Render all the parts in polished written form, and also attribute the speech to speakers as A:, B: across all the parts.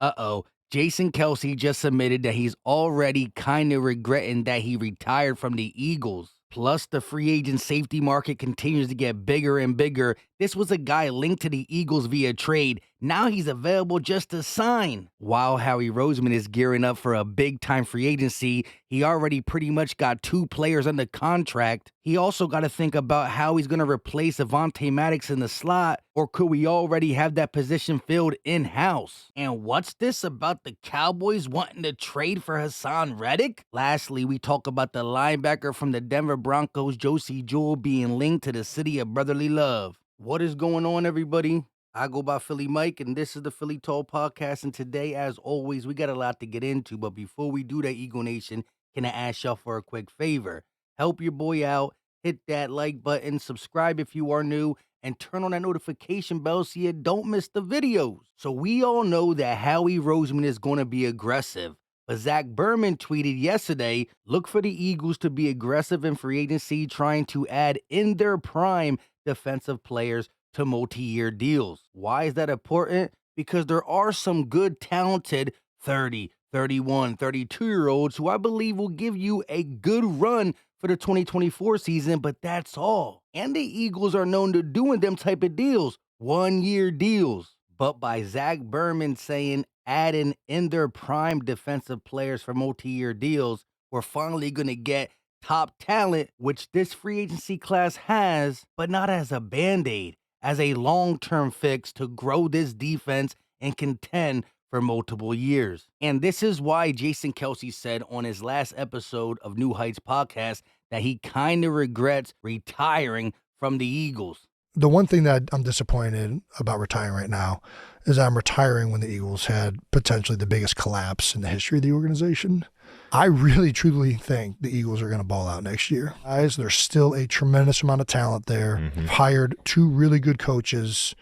A: Uh-oh. Jason Kelce just admitted that he's already kind of regretting that he retired from the Eagles. Plus, the free agent safety market continues to get bigger and bigger. This was a guy linked to the Eagles via trade. Now he's available just to sign. While Howie Roseman is gearing up for a big-time free agency, he already pretty much got 2 players under contract. He also got to think about how he's going to replace Avonte Maddox in the slot, or could we already have that position filled in-house? And what's this about the Cowboys wanting to trade for Haason Reddick? Lastly, we talk about the linebacker from the Denver Broncos, Josey Jewell, being linked to the city of brotherly love. What is going on, everybody? I go by Philly Mike, and this is the Philly Tall Podcast. And today, as always, we got a lot to get into. But before we do that, Eagle Nation, can I ask y'all for a quick favor? Help your boy out. Hit that like button, subscribe if you are new, and turn on that notification bell so you don't miss the videos. So we all know that Howie Roseman is going to be aggressive. But Zach Berman tweeted yesterday, look for the Eagles to be aggressive in free agency, trying to add in their prime defensive players to multi-year deals. Why is that important? Because there are some good, talented 30, 31, 32-year-olds who I believe will give you a good run for the 2024 season, but that's all. And the Eagles are known to doing them type of deals, one-year deals. But by Zach Berman saying adding in their prime defensive players for multi-year deals, we're finally going to get top talent, which this free agency class has, but not as a Band-Aid, as a long-term fix to grow this defense and contend for multiple years. And this is why Jason Kelce said on his last episode of New Heights podcast that he kind of regrets retiring from the Eagles.
B: The one thing that I'm disappointed about retiring right now is I'm retiring when the Eagles had potentially the biggest collapse in the history of the organization. I really, truly think the Eagles are going to ball out next year. Guys, there's still a tremendous amount of talent there. Mm-hmm. Hired 2 really good coaches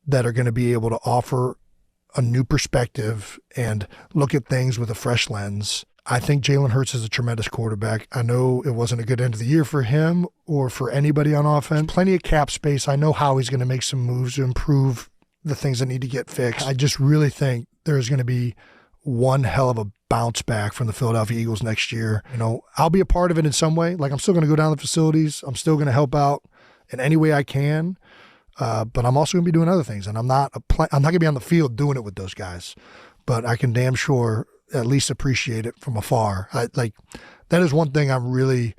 B: that are going to be able to offer a new perspective and look at things with a fresh lens. I think Jalen Hurts is a tremendous quarterback. I know it wasn't a good end of the year for him or for anybody on offense. Plenty of cap space. I know how he's going to make some moves to improve the things that need to get fixed. I just really think there's going to be one hell of a bounce back from the Philadelphia Eagles next year. You know, I'll be a part of it in some way. Like, I'm still going to go down to the facilities. I'm still going to help out in any way I can. But I'm also going to be doing other things. And I'm not going to be on the field doing it with those guys. But I can damn sure at least appreciate it from afar. That is one thing I'm really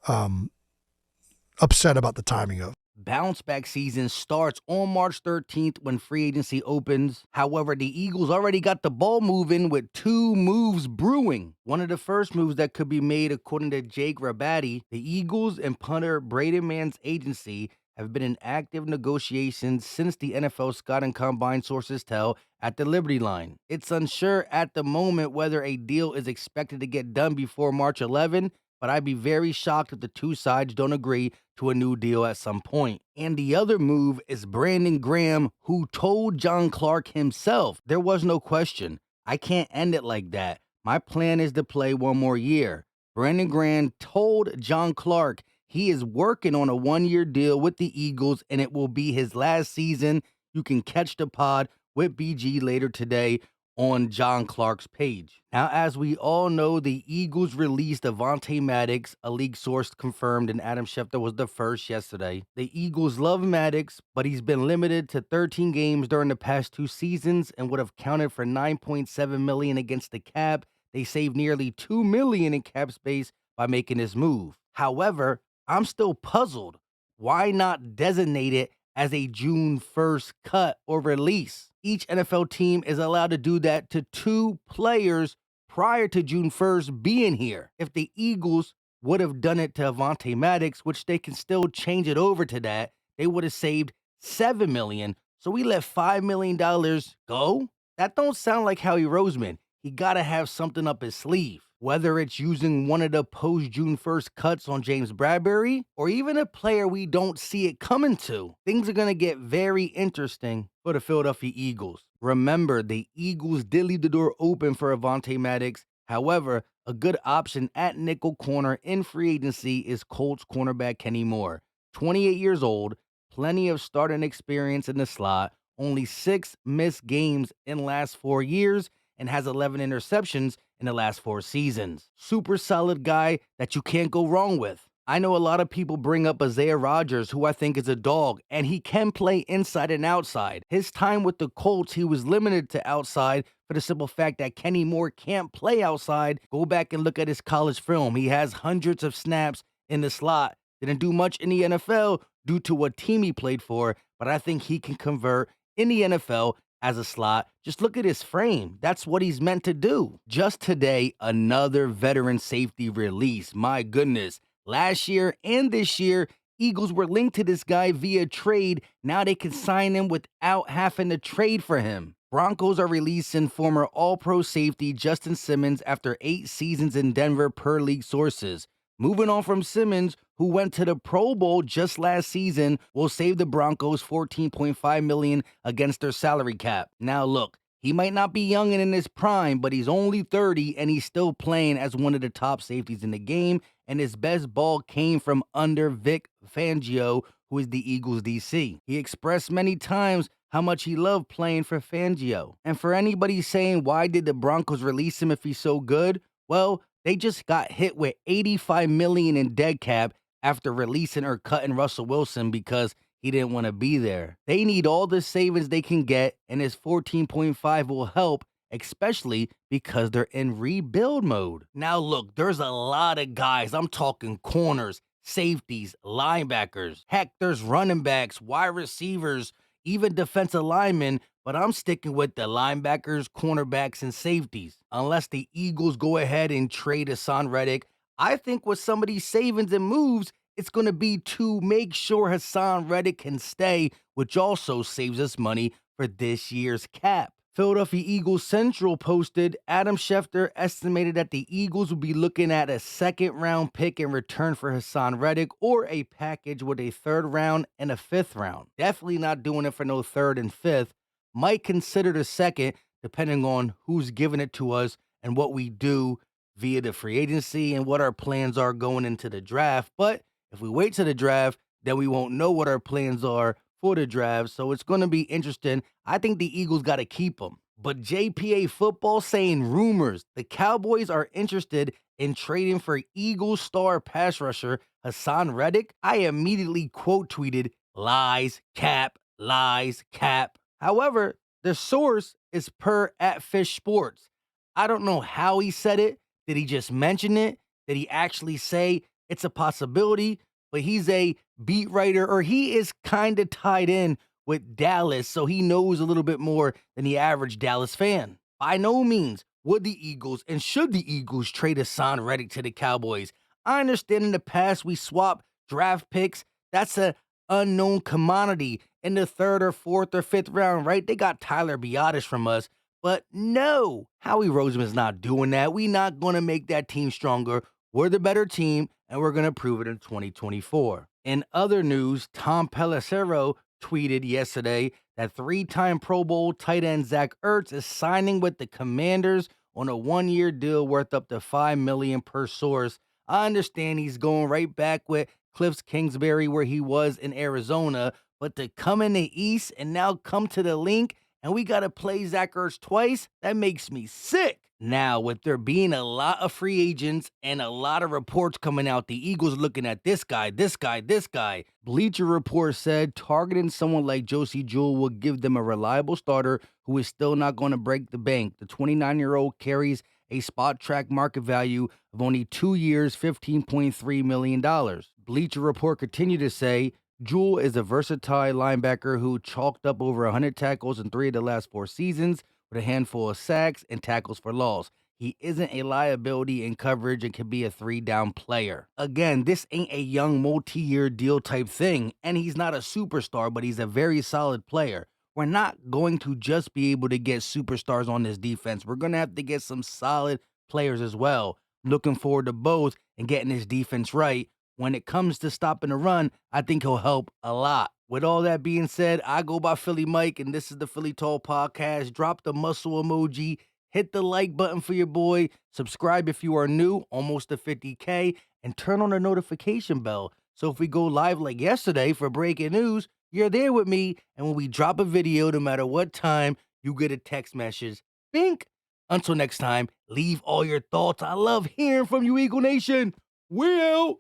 B: upset about the timing of.
A: Bounce back season starts on March 13th when free agency opens. However, the Eagles already got the ball moving with 2 moves brewing. One of the first moves that could be made, according to Jake Rabatti, the Eagles and punter Braden Mann's agency have been in active negotiations since the NFL Scouting Combine sources tell at the Liberty Line. It's unsure at the moment whether a deal is expected to get done before March 11, but I'd be very shocked if the 2 sides don't agree to a new deal at some point. And the other move is Brandon Graham, who told John Clark himself, there was no question, I can't end it like that. My plan is to play one more year. Brandon Graham told John Clark he is working on a 1-year deal with the Eagles, and it will be his last season. You can catch the pod with BG later today on John Clark's page. Now, as we all know, the Eagles released Avonte Maddox, a league source confirmed, and Adam Schefter was the first yesterday. The Eagles love Maddox, but he's been limited to 13 games during the past 2 seasons and would have counted for $9.7 million against the cap. They saved nearly $2 million in cap space by making this move. However, I'm still puzzled. Why not designate it as a June 1st cut or release? Each NFL team is allowed to do that to 2 players prior to June 1st being here. If the Eagles would have done it to Avonte Maddox, which they can still change it over to that, they would have saved $7 million. So we let $5 million go? That don't sound like Howie Roseman. He got to have something up his sleeve. Whether it's using one of the post-June 1st cuts on James Bradbury, or even a player we don't see it coming to, things are going to get very interesting for the Philadelphia Eagles. Remember, the Eagles did leave the door open for Avonte Maddox. However, a good option at nickel corner in free agency is Colts cornerback Kenny Moore. 28 years old, plenty of starting experience in the slot, only 6 missed games in the last 4 years, and has 11 interceptions in the last 4 seasons. Super solid guy that you can't go wrong with. I know a lot of people bring up Isaiah Rodgers, who I think is a dog, and he can play inside and outside. His time with the Colts, he was limited to outside for the simple fact that Kenny Moore can't play outside. Go back and look at his college film. He has hundreds of snaps in the slot. Didn't do much in the NFL due to what team he played for, but I think he can convert in the NFL as a slot. Just look at his frame. That's what he's meant to do. Just today, another veteran safety release. My goodness. Last year and this year, Eagles were linked to this guy via trade. Now they can sign him without having to trade for him. Broncos are releasing former All-Pro safety Justin Simmons after 8 seasons in Denver per league sources. Moving on from Simmons, who went to the Pro Bowl just last season, will save the Broncos $14.5 million against their salary cap. Now look, he might not be young and in his prime, but he's only 30 and he's still playing as one of the top safeties in the game, and his best ball came from under Vic Fangio, who is the Eagles DC. He expressed many times how much he loved playing for Fangio. And for anybody saying, why did the Broncos release him if he's so good? Well, they just got hit with $85 million in dead cap after releasing or cutting Russell Wilson because he didn't want to be there. They need all the savings they can get, and his 14.5 will help, especially because they're in rebuild mode. Now look, there's a lot of guys. I'm talking corners, safeties, linebackers. Heck, there's running backs, wide receivers, even defensive linemen, but I'm sticking with the linebackers, cornerbacks, and safeties. Unless the Eagles go ahead and trade Haason Reddick, I think with some of these savings and moves, it's going to be to make sure Haason Reddick can stay, which also saves us money for this year's cap. Philadelphia Eagles Central posted, Adam Schefter estimated that the Eagles will be looking at a 2nd-round pick in return for Haason Reddick, or a package with a 3rd round and a 5th round. Definitely not doing it for no 3rd and 5th. Might consider the 2nd, depending on who's giving it to us and what we do via the free agency and what our plans are going into the draft. But if we wait to the draft, then we won't know what our plans are for the draft, so it's going to be interesting. I think the Eagles got to keep him. But JPA Football saying rumors, the Cowboys are interested in trading for Eagles star pass rusher Haason Reddick. I immediately quote tweeted, lies, cap, lies, cap. However, the source is per @Fish Sports. I don't know how he said it. Did he just mention it? Did he actually say it's a possibility? But he's a beat writer, or he is kind of tied in with Dallas, so he knows a little bit more than the average Dallas fan. By no means would the Eagles and should the Eagles trade Haason Reddick to the Cowboys. I understand in the past we swap draft picks. That's an unknown commodity in the 3rd or 4th or 5th round, right? They got Tyler Biadasz from us. But no, Howie Roseman's not doing that. We're not going to make that team stronger. We're the better team, and we're going to prove it in 2024. In other news, Tom Pelissero tweeted yesterday that 3-time Pro Bowl tight end Zach Ertz is signing with the Commanders on a 1-year deal worth up to $5 million per source. I understand he's going right back with Cliff Kingsbury where he was in Arizona, but to come in the East and now come to the link and we got to play Zach Ertz twice, that makes me sick. Now, with there being a lot of free agents and a lot of reports coming out, the Eagles looking at this guy. Bleacher Report said targeting someone like Josey Jewell will give them a reliable starter who is still not going to break the bank. The 29-year-old carries a spot track market value of only 2 years, $15.3 million. Bleacher Report continued to say, Jewell is a versatile linebacker who chalked up over 100 tackles in 3 of the last 4 seasons, with a handful of sacks and tackles for loss. He isn't a liability in coverage and can be a 3-down player. Again, this ain't a young multi-year deal type thing, and he's not a superstar, but he's a very solid player. We're not going to just be able to get superstars on this defense. We're going to have to get some solid players as well. Looking forward to both and getting this defense right. When it comes to stopping the run, I think he'll help a lot. With all that being said, I go by Philly Mike, and this is the Philly Tall Podcast. Drop the muscle emoji, hit the like button for your boy, subscribe if you are new, almost to 50K, and turn on the notification bell. So if we go live like yesterday for breaking news, You're there with me, and when we drop a video, no matter what time, you get a text message. Bink! Until next time, leave all your thoughts. I love hearing from you, Eagle Nation. We out!